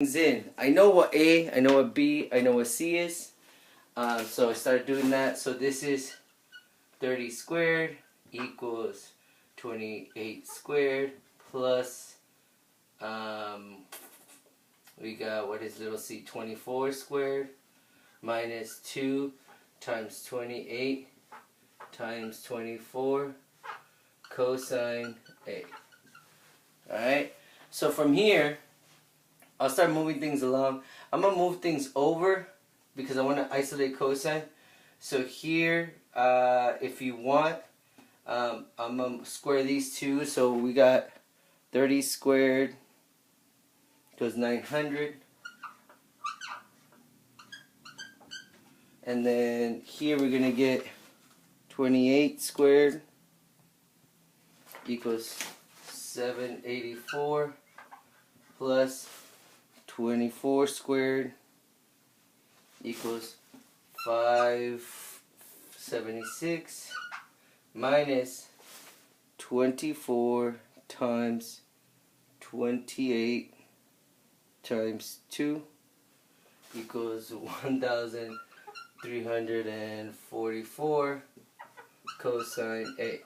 in. I know what A, I know what B, I know what C is. So I started doing that. So this is 30 squared equals 28 squared plus, we got, what is little c, 24 squared minus 2 times 28 times 24 cosine A. Alright, so from here, I'll start moving things along. I'm going to move things over because I want to isolate cosine. So here, if you want, I'm going to square these two. So we got 30 squared equals 900. And then here we're going to get 28 squared equals 784 plus 24 squared equals 576 minus 24 times 28 times 2 equals 1344 cosine A.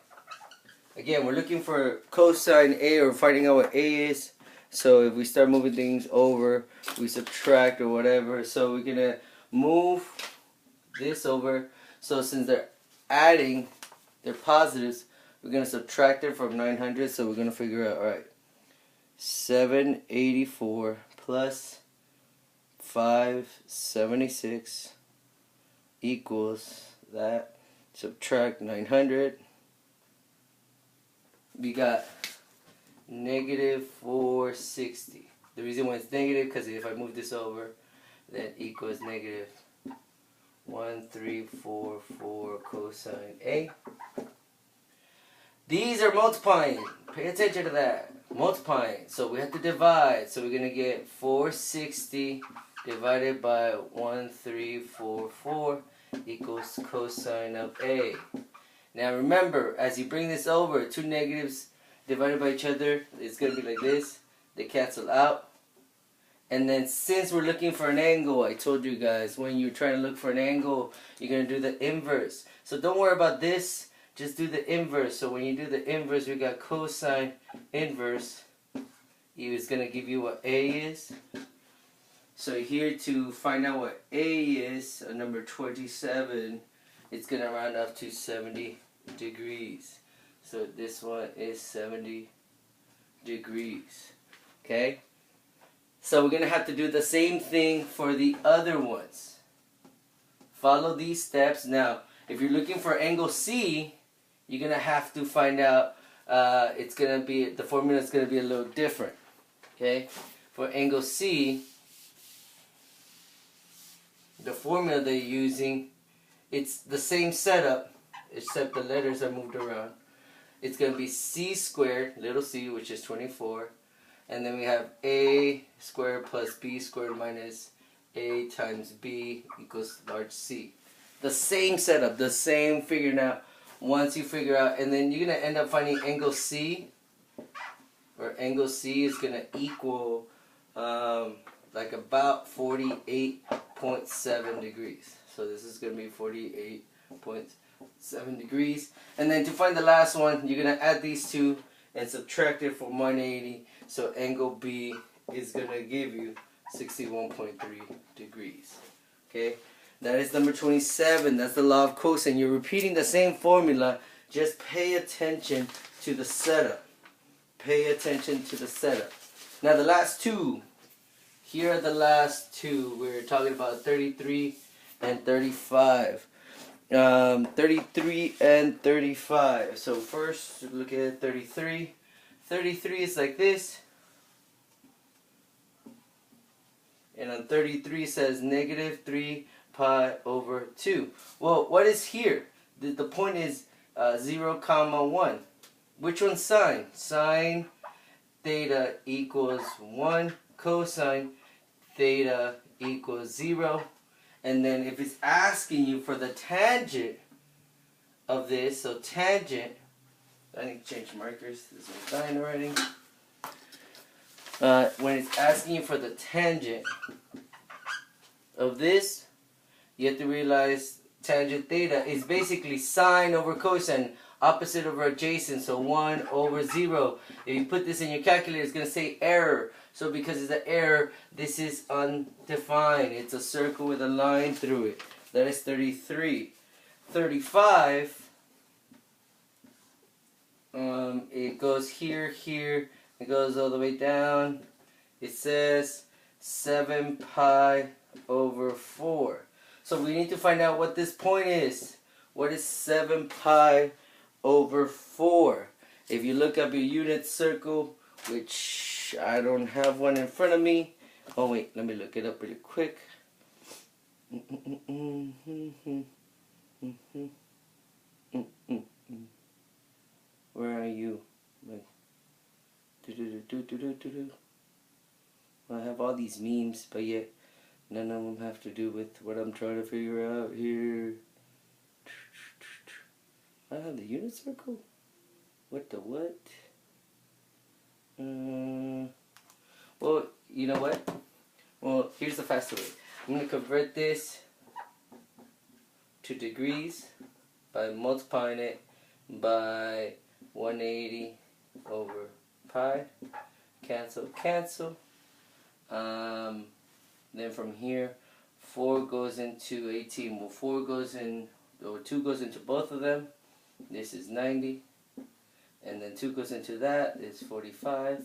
Again, we're looking for cosine A, or finding out what A is. So if we start moving things over, we subtract or whatever. So we're going to move this over. So since they're adding, they're positives, we're going to subtract it from 900. So we're going to figure out, alright, 784 plus 576 equals that. Subtract 900. We got negative 460. The reason why it's negative, because if I move this over, that equals negative 1344 cosine A. These are multiplying. Pay attention to that. Multiplying. So we have to divide. So we're going to get 460 divided by 1344 equals cosine of A. Now remember, as you bring this over, two negatives divided by each other, it's going to be like this. They cancel out. And then since we're looking for an angle, I told you guys, when you're trying to look for an angle, you're going to do the inverse. So don't worry about this, just do the inverse. So when you do the inverse, we got cosine inverse. It's going to give you what A is. So here, to find out what A is, number 27, it's going to round up to 70 degrees. So this one is 70 degrees. Okay? So we're going to have to do the same thing for the other ones. Follow these steps. Now, if you're looking for angle C, you're going to have to find out, it's going to be, the formula is going to be a little different. Okay? For angle C, the formula they're using, it's the same setup, except the letters are moved around. It's going to be c squared, little c, which is 24. And then we have a squared plus b squared minus a times b equals large C. The same setup, the same figuring out. Once you figure out, and then you're going to end up finding angle C, or angle C is going to equal like about 48.7 degrees. So this is going to be 48.7 degrees. And then to find the last one, you're going to add these two and subtract it from 180. So angle B is going to give you 61.3 degrees. Okay, that is number 27. That's the law of cosine. You're repeating the same formula. Just pay attention to the setup. Pay attention to the setup. Now the last two. Here are the last two. We're talking about 33 and 35. 33 and 35. So first, look at 33. 33 is like this. And on 33 it says negative 3 pi over 2. Well, what is here? The point is 0, comma 1. Which one's sine? Sine theta equals 1. Cosine theta equals 0. And then if it's asking you for the tangent of this, so tangent, I need to change markers, this one's dying already. when it's asking you for the tangent of this, you have to realize tangent theta is basically sine over cosine, opposite over adjacent, so 1 over 0. If you put this in your calculator, it's going to say error. So because it's an error, this is undefined. It's a circle with a line through it. That is 33. 35, it goes here, here, it goes all the way down. It says 7 pi over 4. So we need to find out what this point is. What is 7 pi over 4? If you look up your unit circle, which I don't have one in front of me. Oh wait, let me look it up really quick. Where are you? I have all these memes, but yet none of them have to do with what I'm trying to figure out here. I have the unit circle? What the what? Well, you know what? Well, here's the faster way. I'm going to convert this to degrees by multiplying it by 180 over pi. Cancel, cancel. Then from here, 4 goes into 18. Well, 4 goes in, or 2 goes into both of them. This is 90. And then 2 goes into that is 45.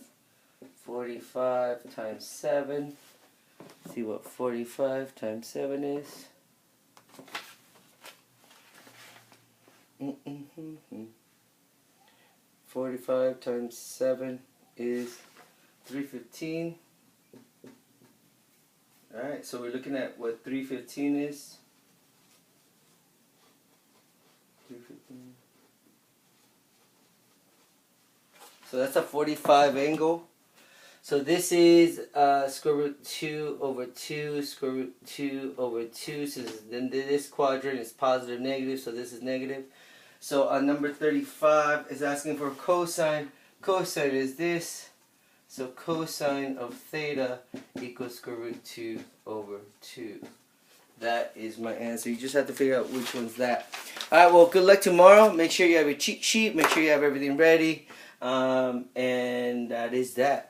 45 times 7. See what 45 times 7 is. 45 times 7 is 315. Alright, so we're looking at what 315 is. 315. So that's a 45 angle. So this is square root 2 over 2, square root 2 over 2. So then this quadrant is positive, negative, so this is negative. So on number 35 is asking for cosine. Cosine is this. So cosine of theta equals square root 2 over 2. That is my answer. You just have to figure out which one's that. Alright, well, good luck tomorrow. Make sure you have your cheat sheet. Make sure you have everything ready. And that is that.